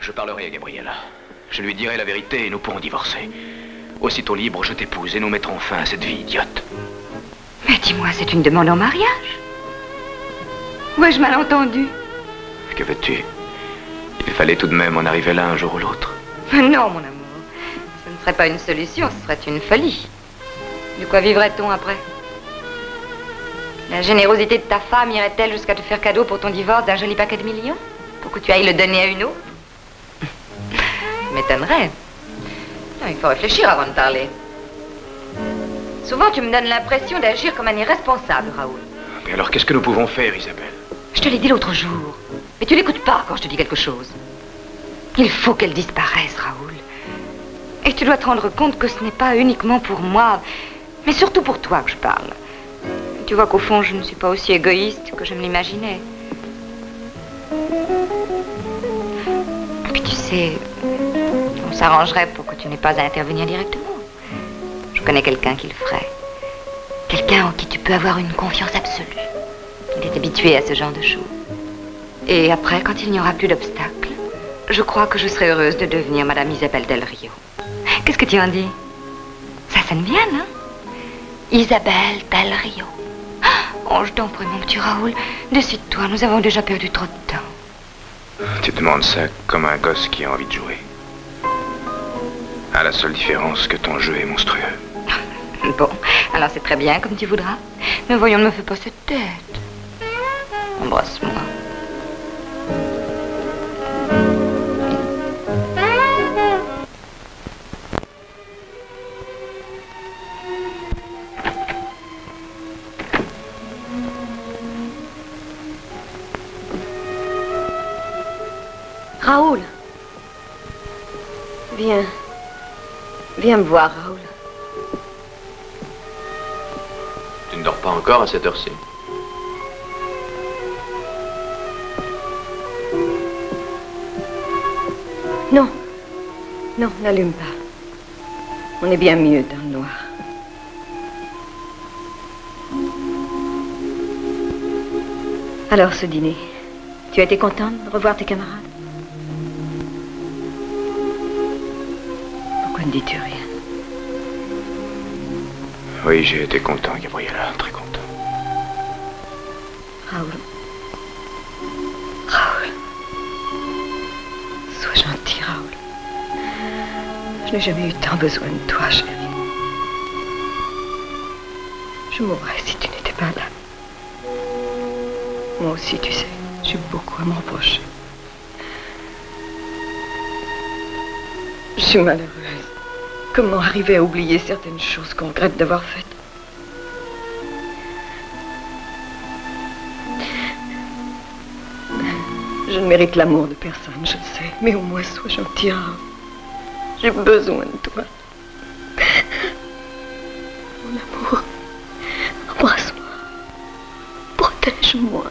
Je parlerai à Gabriella. Je lui dirai la vérité et nous pourrons divorcer. Aussitôt libre, je t'épouse et nous mettrons fin à cette vie idiote. Mais dis-moi, c'est une demande en mariage? Ou ai-je mal entendu? Que veux-tu? Il fallait tout de même en arriver là un jour ou l'autre. Non, mon amour. Ce ne serait pas une solution, ce serait une folie. De quoi vivrait-on après? La générosité de ta femme irait-elle jusqu'à te faire cadeau pour ton divorce d'un joli paquet de millions? Pour que tu ailles le donner à une autre? Ça m'étonnerait. Il faut réfléchir avant de parler. Souvent, tu me donnes l'impression d'agir comme un irresponsable, Raoul. Mais alors, qu'est-ce que nous pouvons faire, Isabelle? Je te l'ai dit l'autre jour. Mais tu n'écoutes pas quand je te dis quelque chose. Il faut qu'elle disparaisse, Raoul. Et tu dois te rendre compte que ce n'est pas uniquement pour moi, mais surtout pour toi que je parle. Tu vois qu'au fond, je ne suis pas aussi égoïste que je me l'imaginais. Et puis tu sais, on s'arrangerait pour que tu n'aies pas à intervenir directement. Je connais quelqu'un qui le ferait. Quelqu'un en qui tu peux avoir une confiance absolue. Il est habitué à ce genre de choses. Et après, quand il n'y aura plus d'obstacles, je crois que je serai heureuse de devenir Madame Isabelle Del Rio. Qu'est-ce que tu en dis? Ça sonne bien, non? Isabelle Del Rio. Oh, je t'en prie, mon petit Raoul. Décide-toi, nous avons déjà perdu trop de temps. Tu demandes ça comme un gosse qui a envie de jouer. À la seule différence que ton jeu est monstrueux. Bon, alors c'est très bien, comme tu voudras. Mais voyons, ne me fais pas cette tête. Embrasse-moi. Raoul. Viens. Viens me voir, Raoul. Tu ne dors pas encore à cette heure-ci? Non. Non, n'allume pas. On est bien mieux dans le noir. Alors, ce dîner, tu as été contente de revoir tes camarades? Pourquoi ne dis-tu rien? Oui, j'ai été content, Gabriella, très content. Raoul. Raoul. Sois gentil, Raoul. Je n'ai jamais eu tant besoin de toi, chérie. Je mourrais si tu n'étais pas là. Moi aussi, tu sais, j'ai beaucoup à me reprocher. Je suis malheureuse. Comment arriver à oublier certaines choses qu'on regrette d'avoir faites? Je ne mérite l'amour de personne, je le sais. Mais au moins, sois gentil, Raoul. J'ai besoin de toi. Mon amour, embrasse-moi. Protège-moi.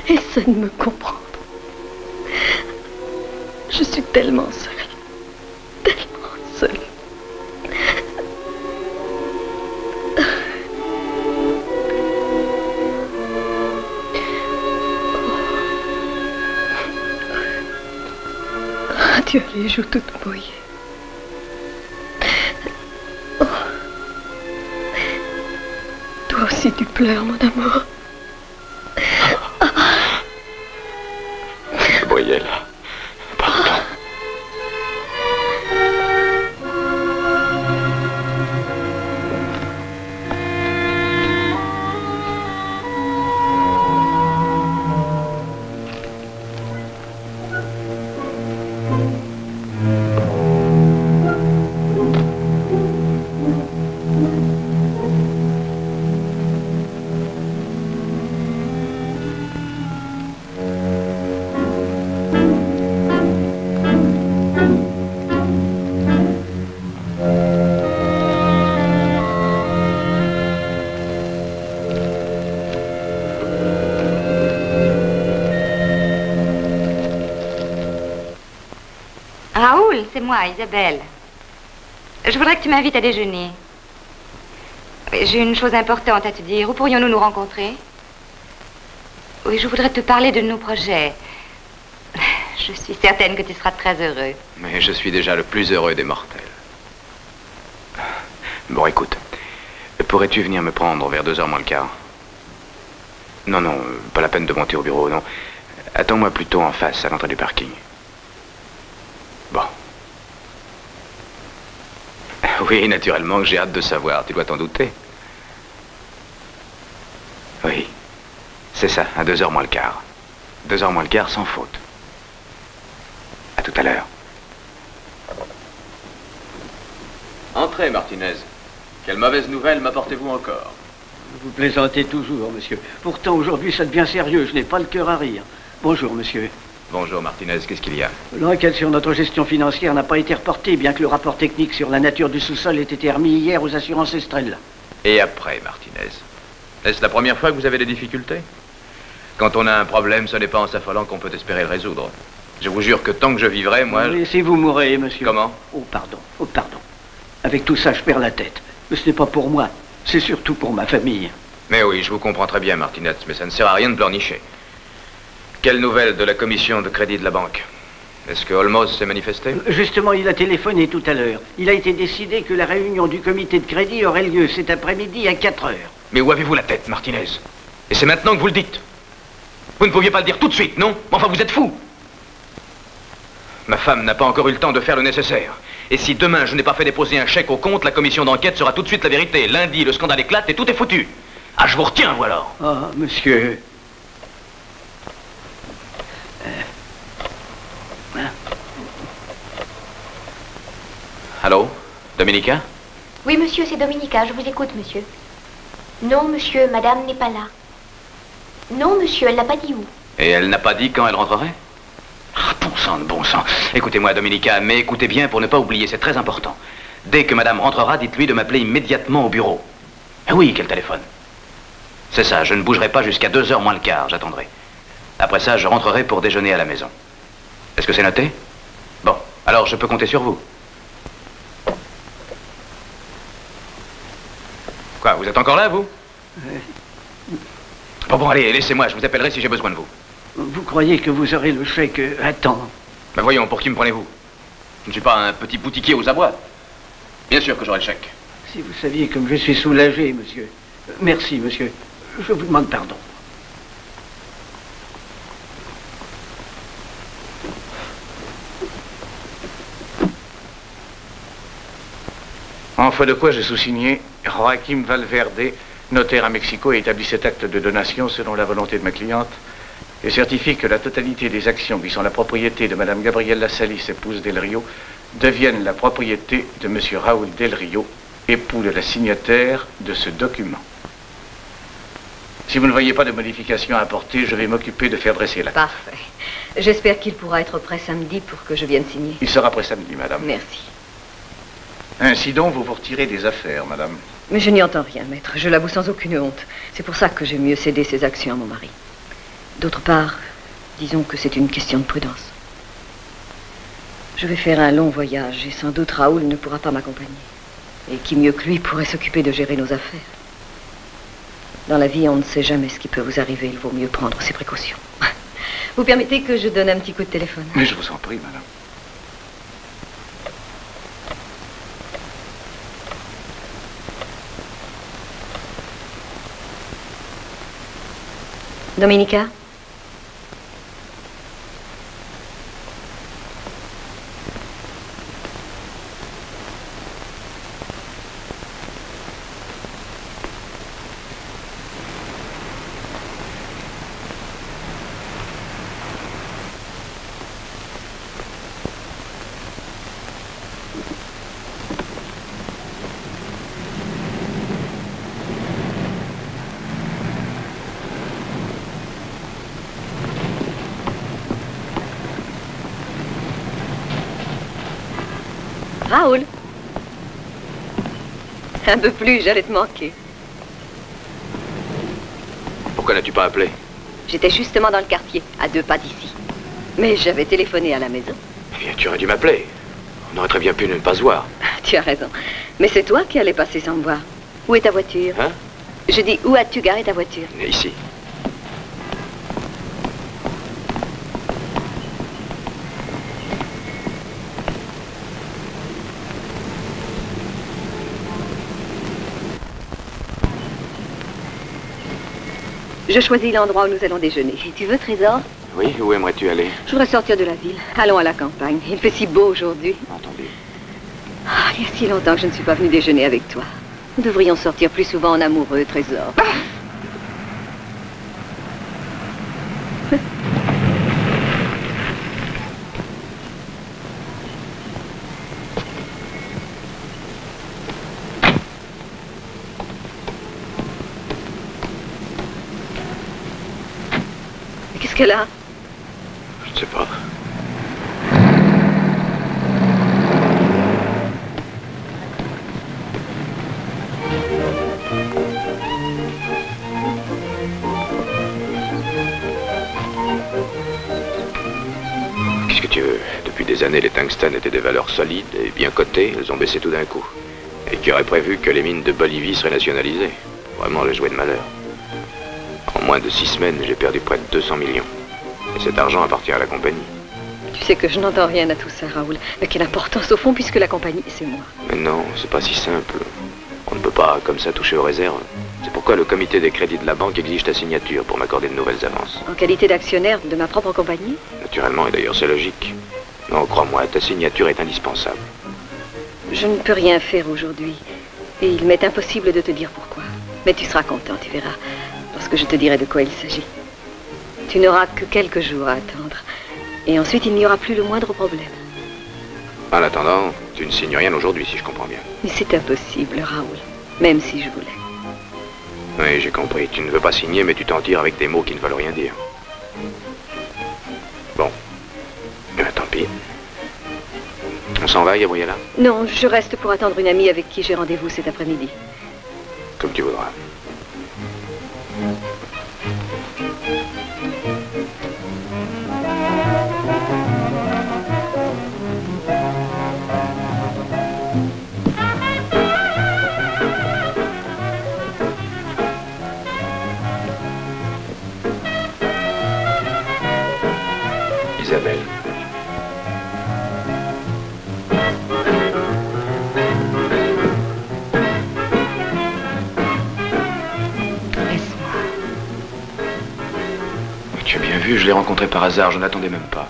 Essaie de me comprendre. Je suis tellement seule. Tellement seule. Tu as les joues toutes mouillées. Oh. Toi aussi tu pleures, mon amour. Gabriella, pardon. Raoul, c'est moi, Isabelle. Je voudrais que tu m'invites à déjeuner. J'ai une chose importante à te dire. Où pourrions-nous nous rencontrer? Oui, je voudrais te parler de nos projets. Je suis certaine que tu seras très heureux. Mais je suis déjà le plus heureux des mortels. Bon, écoute. Pourrais-tu venir me prendre vers 2h moins le quart? Non, non, pas la peine de monter au bureau, non. Attends-moi plutôt en face, à l'entrée du parking. Bon. Oui, naturellement que j'ai hâte de savoir, tu dois t'en douter. Oui, c'est ça, à 2h moins le quart. 2h moins le quart, sans faute. À tout à l'heure. Entrez, Martinez. Quelle mauvaise nouvelle m'apportez-vous encore? Vous plaisantez toujours, monsieur. Pourtant, aujourd'hui, ça devient sérieux. Je n'ai pas le cœur à rire. Bonjour, monsieur. Bonjour, Martinez, qu'est-ce qu'il y a? L'enquête sur notre gestion financière n'a pas été reportée, bien que le rapport technique sur la nature du sous-sol ait été remis hier aux assurances Estrella. Et après, Martinez? Est-ce la première fois que vous avez des difficultés? Quand on a un problème, ce n'est pas en s'affolant qu'on peut espérer le résoudre. Je vous jure que tant que je vivrai, moi... Laissez-vous mourir, monsieur. Comment? Oh, pardon. Oh, pardon. Avec tout ça, je perds la tête. Mais ce n'est pas pour moi. C'est surtout pour ma famille. Mais oui, je vous comprends très bien, Martinez, mais ça ne sert à rien de pleurnicher. Quelle nouvelle de la commission de crédit de la banque? Est-ce que Olmos s'est manifesté? Justement, il a téléphoné tout à l'heure. Il a été décidé que la réunion du comité de crédit aurait lieu cet après-midi à 4h. Mais où avez-vous la tête, Martinez? Et c'est maintenant que vous le dites. Vous ne pouviez pas le dire tout de suite, non? Enfin, vous êtes fou. Ma femme n'a pas encore eu le temps de faire le nécessaire. Et si demain je n'ai pas fait déposer un chèque au compte, la commission d'enquête sera tout de suite la vérité. Lundi, le scandale éclate et tout est foutu. Ah, je vous retiens, vous alors. Ah, monsieur... Allô? Dominica? Oui, monsieur, c'est Dominica. Je vous écoute, monsieur. Non, monsieur, madame n'est pas là. Non, monsieur, elle n'a pas dit où. Et elle n'a pas dit quand elle rentrerait? Ah, bon sang de bon sang. Écoutez-moi, Dominica, mais écoutez bien pour ne pas oublier, c'est très important. Dès que madame rentrera, dites-lui de m'appeler immédiatement au bureau. Ah oui, quel téléphone. C'est ça, je ne bougerai pas jusqu'à 2h moins le quart, j'attendrai. Après ça, je rentrerai pour déjeuner à la maison. Est-ce que c'est noté? Bon, alors je peux compter sur vous. Quoi, vous êtes encore là, vous? Bon, allez, laissez-moi, je vous appellerai si j'ai besoin de vous. Vous croyez que vous aurez le chèque à temps? Ben voyons, pour qui me prenez-vous? Je ne suis pas un petit boutiquier aux abois. Bien sûr que j'aurai le chèque. Si vous saviez comme je suis soulagé, monsieur. Merci, monsieur. Je vous demande pardon. En foi de quoi j'ai sous-signé Joaquim Valverde, notaire à Mexico, a établi cet acte de donation selon la volonté de ma cliente et certifie que la totalité des actions qui sont la propriété de Madame Gabrielle Lassalis, épouse Del Rio, deviennent la propriété de Monsieur Raoul Del Rio, époux de la signataire de ce document. Si vous ne voyez pas de modification à apporter, je vais m'occuper de faire dresser l'acte. Parfait. J'espère qu'il pourra être prêt samedi pour que je vienne signer. Il sera prêt samedi, madame. Merci. Ainsi donc, vous vous retirez des affaires, madame. Mais je n'y entends rien, maître. Je l'avoue sans aucune honte. C'est pour ça que j'ai mieux cédé ces actions à mon mari. D'autre part, disons que c'est une question de prudence. Je vais faire un long voyage et sans doute Raoul ne pourra pas m'accompagner. Et qui mieux que lui pourrait s'occuper de gérer nos affaires? Dans la vie, on ne sait jamais ce qui peut vous arriver. Il vaut mieux prendre ses précautions. Vous permettez que je donne un petit coup de téléphone? Mais je vous en prie, madame. Dominica? Raoul? Un peu plus, j'allais te manquer. Pourquoi n'as-tu pas appelé? J'étais justement dans le quartier, à 2 pas d'ici. Mais j'avais téléphoné à la maison. Eh bien, tu aurais dû m'appeler. On aurait très bien pu ne pas se voir. Tu as raison. Mais c'est toi qui allais passer sans me voir. Où est ta voiture? Hein? Je dis, où as-tu garé ta voiture? Ici. Je choisis l'endroit où nous allons déjeuner. Tu veux, Trésor? Oui, où aimerais-tu aller? Je voudrais sortir de la ville. Allons à la campagne. Il fait si beau aujourd'hui. Entendu. Ah, il y a si longtemps que je ne suis pas venue déjeuner avec toi. Nous devrions sortir plus souvent en amoureux, Trésor. Qu'est-ce qu'elle a? Je ne sais pas. Qu'est-ce que tu veux? Depuis des années, les tungstènes étaient des valeurs solides et bien cotées. Elles ont baissé tout d'un coup. Et qui aurait prévu que les mines de Bolivie seraient nationalisées? Vraiment le jouet de malheur. En moins de 6 semaines, j'ai perdu près de 200 millions. Et cet argent appartient à la compagnie. Tu sais que je n'entends rien à tout ça, Raoul. Mais quelle importance au fond, puisque la compagnie, c'est moi. Mais non, c'est pas si simple. On ne peut pas, comme ça, toucher aux réserves. C'est pourquoi le comité des crédits de la banque exige ta signature pour m'accorder de nouvelles avances. En qualité d'actionnaire de ma propre compagnie? Naturellement, et d'ailleurs c'est logique. Non, crois-moi, ta signature est indispensable. Je ne peux rien faire aujourd'hui. Et il m'est impossible de te dire pourquoi. Mais tu seras content, tu verras. Lorsque je te dirai de quoi il s'agit. Tu n'auras que quelques jours à attendre. Et ensuite, il n'y aura plus le moindre problème. En attendant, tu ne signes rien aujourd'hui, si je comprends bien. Mais c'est impossible, Raoul. Même si je voulais. Oui, j'ai compris. Tu ne veux pas signer, mais tu t'en tires avec des mots qui ne veulent rien dire. Bon. Eh bien, tant pis. On s'en va, Gabriela? Non, je reste pour attendre une amie avec qui j'ai rendez-vous cet après-midi. Comme tu voudras. Isabelle. Tu as bien vu, je l'ai rencontrée par hasard, je n'attendais même pas.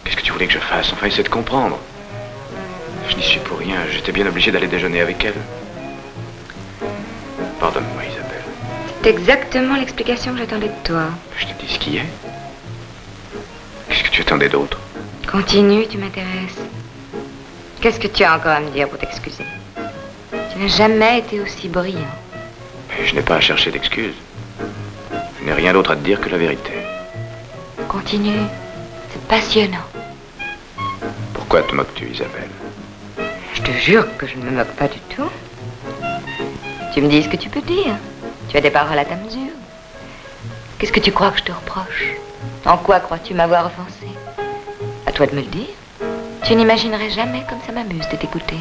Qu'est-ce que tu voulais que je fasse? Enfin, essaie de comprendre. Je n'y suis pour rien, j'étais bien obligé d'aller déjeuner avec elle. Pardonne-moi, Isabelle. C'est exactement l'explication que j'attendais de toi. Je te dis ce qui est. Qu'est-ce que tu attendais d'autre? Continue, tu m'intéresses. Qu'est-ce que tu as encore à me dire pour t'excuser? Tu n'as jamais été aussi brillant. Mais je n'ai pas à chercher d'excuses. Je n'ai rien d'autre à te dire que la vérité. Continue. C'est passionnant. Pourquoi te moques-tu, Isabelle? Je te jure que je ne me moque pas du tout. Tu me dis ce que tu peux dire. Tu as des paroles à ta mesure. Qu'est-ce que tu crois que je te reproche? En quoi crois-tu m'avoir offensé? À toi de me le dire. Tu n'imaginerais jamais comme ça m'amuse de t'écouter.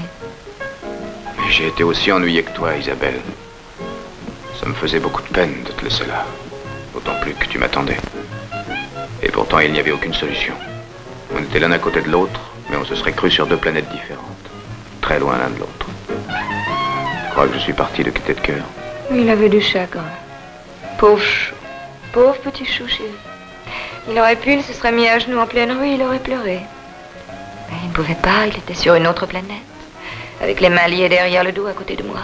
Mais j'ai été aussi ennuyé que toi, Isabelle. Ça me faisait beaucoup de peine de te laisser là. D'autant plus que tu m'attendais. Et pourtant, il n'y avait aucune solution. On était l'un à côté de l'autre, mais on se serait cru sur deux planètes différentes. Très loin l'un de l'autre. Je crois que je suis parti de quitter de cœur. Il avait du chagrin. Pauvre chou. Pauvre petit chou chéri. Il aurait pu, il se serait mis à genoux en pleine rue, il aurait pleuré. Mais il ne pouvait pas, il était sur une autre planète. Avec les mains liées derrière le dos à côté de moi.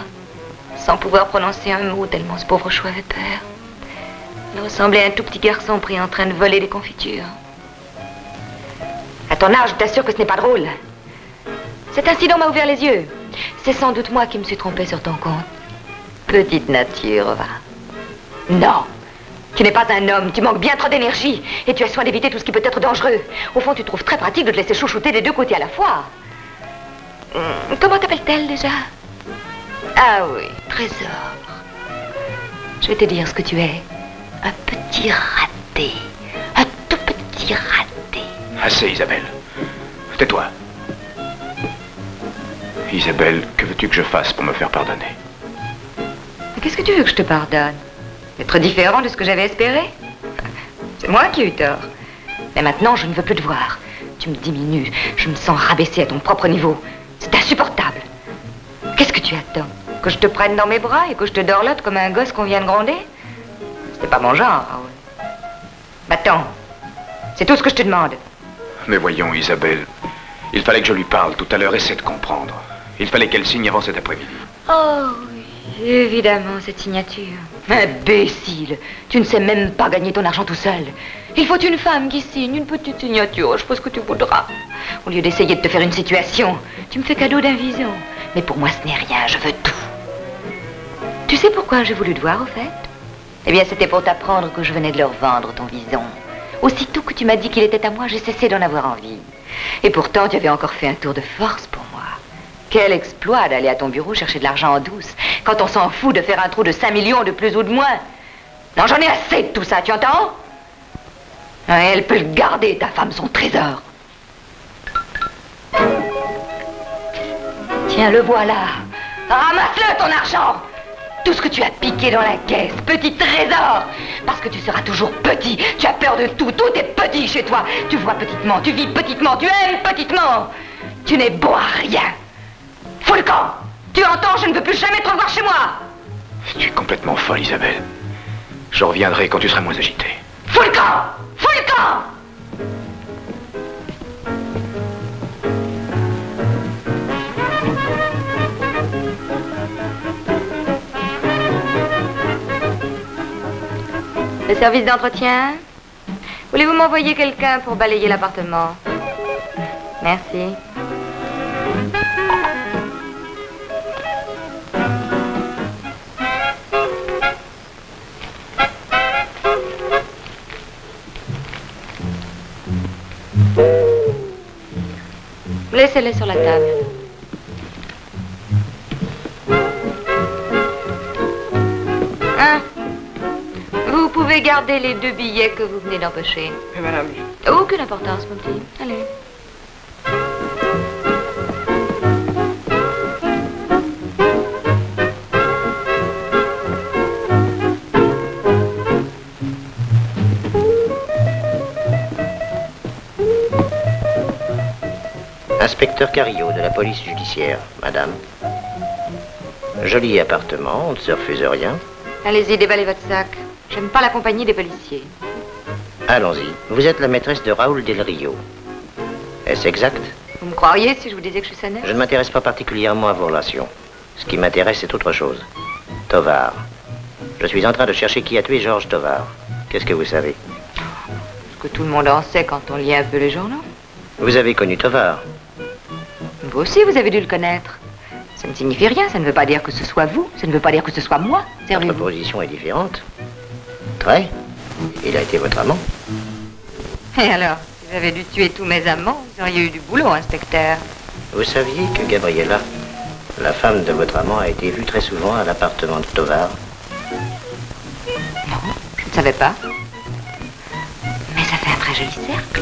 Sans pouvoir prononcer un mot, tellement ce pauvre chou avait peur. Il ressemblait à un tout petit garçon pris en train de voler des confitures. À ton âge, je t'assure que ce n'est pas drôle. Cet incident m'a ouvert les yeux. C'est sans doute moi qui me suis trompée sur ton compte. Petite nature, va. Non, tu n'es pas un homme, tu manques bien trop d'énergie. Et tu as soin d'éviter tout ce qui peut être dangereux. Au fond, tu trouves très pratique de te laisser chouchouter des deux côtés à la fois. Comment t'appelle-t-elle déjà? Ah oui, Trésor. Je vais te dire ce que tu es. Un petit raté. Un tout petit raté. Assez, Isabelle. Tais-toi. Isabelle, que veux-tu que je fasse pour me faire pardonner? Mais qu'est-ce que tu veux que je te pardonne? Être différent de ce que j'avais espéré? C'est moi qui ai eu tort. Mais maintenant, je ne veux plus te voir. Tu me diminues. Je me sens rabaissée à ton propre niveau. C'est insupportable. Qu'est-ce que tu attends? Que je te prenne dans mes bras et que je te dorlote comme un gosse qu'on vient de gronder? C'est pas mon genre, Raoul. Va-t'en. C'est tout ce que je te demande. Mais voyons, Isabelle, il fallait que je lui parle tout à l'heure, essaie de comprendre. Il fallait qu'elle signe avant cet après-midi. Oh, oui, évidemment, cette signature. Imbécile, tu ne sais même pas gagner ton argent tout seul. Il faut une femme qui signe une petite signature, je pense que tu voudras. Au lieu d'essayer de te faire une situation, tu me fais cadeau d'un vison. Mais pour moi, ce n'est rien, je veux tout. Tu sais pourquoi j'ai voulu te voir, au fait? Eh bien, c'était pour t'apprendre que je venais de leur vendre ton vison. Aussitôt que tu m'as dit qu'il était à moi, j'ai cessé d'en avoir envie. Et pourtant, tu avais encore fait un tour de force pour moi. Quel exploit d'aller à ton bureau chercher de l'argent en douce, quand on s'en fout de faire un trou de 5 millions de plus ou de moins. Non, j'en ai assez de tout ça, tu entends? Ouais, elle peut le garder, ta femme, son trésor. Tiens, le voilà. Ramasse-le, ton argent. Tout ce que tu as piqué dans la caisse, petit trésor. Parce que tu seras toujours petit. Tu as peur de tout. Tout est petit chez toi. Tu vois petitement, tu vis petitement, tu aimes petitement. Tu n'es bon à rien. Fous le camp. Tu entends, je ne veux plus jamais te revoir chez moi. Tu es complètement folle, Isabelle. Je reviendrai quand tu seras moins agitée. Fous le camp. Fous le camp. Le service d'entretien? Voulez-vous m'envoyer quelqu'un pour balayer l'appartement? Merci. Laissez-les sur la table. Hein? Vous pouvez garder les 2 billets que vous venez d'empocher. Mais madame... Aucune importance, mon petit. Allez. Inspecteur Carillo de la police judiciaire, madame. Joli appartement, on ne se refuse rien. Allez-y, déballez votre sac. J'aime pas la compagnie des policiers. Allons-y. Vous êtes la maîtresse de Raoul Del Rio. Est-ce exact? Vous me croiriez si je vous disais que je suis sa nef? Je ne m'intéresse pas particulièrement à vos relations. Ce qui m'intéresse, c'est autre chose. Tovar. Je suis en train de chercher qui a tué Georges Tovar. Qu'est-ce que vous savez? Ce que tout le monde en sait quand on lit un peu les journaux. Vous avez connu Tovar? Vous aussi, vous avez dû le connaître. Ça ne signifie rien, ça ne veut pas dire que ce soit vous, ça ne veut pas dire que ce soit moi. Votre position est différente. Très. Il a été votre amant. Et alors, si j'avais dû tuer tous mes amants, vous auriez eu du boulot, inspecteur. Vous saviez que Gabriella, la femme de votre amant, a été vue très souvent à l'appartement de Tovar? Non, je ne savais pas. Mais ça fait un très joli cercle.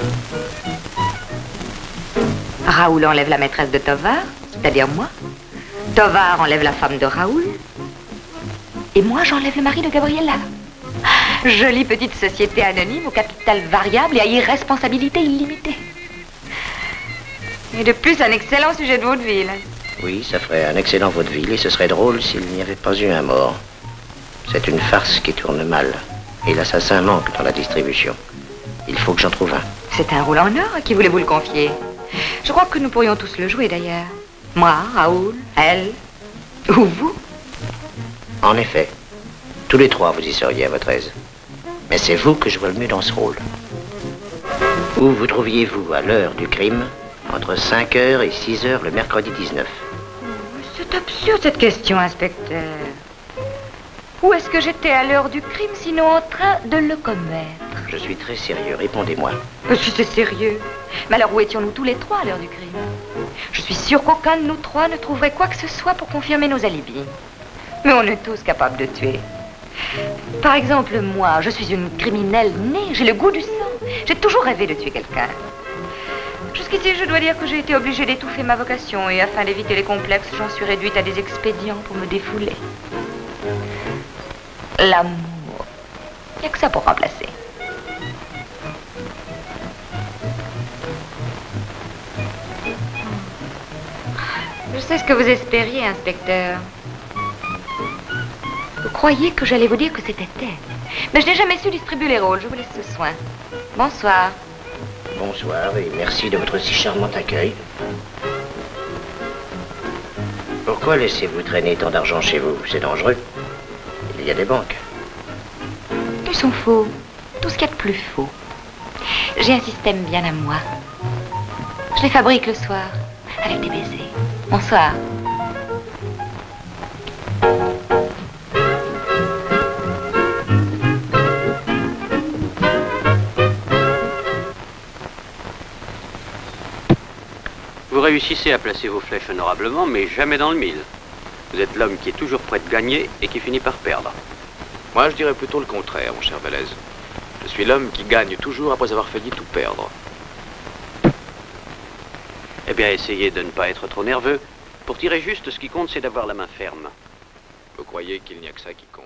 Raoul enlève la maîtresse de Tovar, c'est-à-dire moi. Tovar enlève la femme de Raoul. Et moi, j'enlève le mari de Gabriella. Jolie petite société anonyme au capital variable et à irresponsabilité illimitée. Et de plus, un excellent sujet de vaudeville. Oui, ça ferait un excellent vaudeville et ce serait drôle s'il n'y avait pas eu un mort. C'est une farce qui tourne mal. Et l'assassin manque dans la distribution. Il faut que j'en trouve un. C'est un rôle en or. À qui voulez-vous le confier? Je crois que nous pourrions tous le jouer, d'ailleurs. Moi, Raoul, elle, ou vous. En effet, tous les trois, vous y seriez à votre aise. Mais c'est vous que je vois le mieux dans ce rôle. Où vous trouviez-vous à l'heure du crime, entre 5h et 6h le mercredi 19? C'est absurde, cette question, inspecteur. Où est-ce que j'étais à l'heure du crime, sinon en train de le commettre? Je suis très sérieux, répondez-moi. Si c'est sérieux. Mais alors où étions-nous tous les trois à l'heure du crime? Je suis sûre qu'aucun de nous trois ne trouverait quoi que ce soit pour confirmer nos alibis. Mais on est tous capables de tuer. Par exemple, moi, je suis une criminelle née, j'ai le goût du sang. J'ai toujours rêvé de tuer quelqu'un. Jusqu'ici, je dois dire que j'ai été obligée d'étouffer ma vocation et afin d'éviter les complexes, j'en suis réduite à des expédients pour me défouler. L'amour. Il n'y a que ça pour remplacer. Je sais ce que vous espériez, inspecteur. Vous croyez que j'allais vous dire que c'était elle, Mais je n'ai jamais su distribuer les rôles. Je vous laisse ce soin. Bonsoir. Bonsoir et merci de votre si charmant accueil. Pourquoi laissez-vous traîner tant d'argent chez vous? C'est dangereux. Il y a des banques. Ils sont faux. Tout ce qu'il y a de plus faux. J'ai un système bien à moi. Je les fabrique le soir, avec des baisers. Bonsoir. Vous réussissez à placer vos flèches honorablement, mais jamais dans le mille. Vous êtes l'homme qui est toujours prêt de gagner et qui finit par perdre. Moi, je dirais plutôt le contraire, mon cher Velez. Je suis l'homme qui gagne toujours après avoir failli tout perdre. Eh bien, essayez de ne pas être trop nerveux. Pour tirer juste, ce qui compte, c'est d'avoir la main ferme. Vous croyez qu'il n'y a que ça qui compte?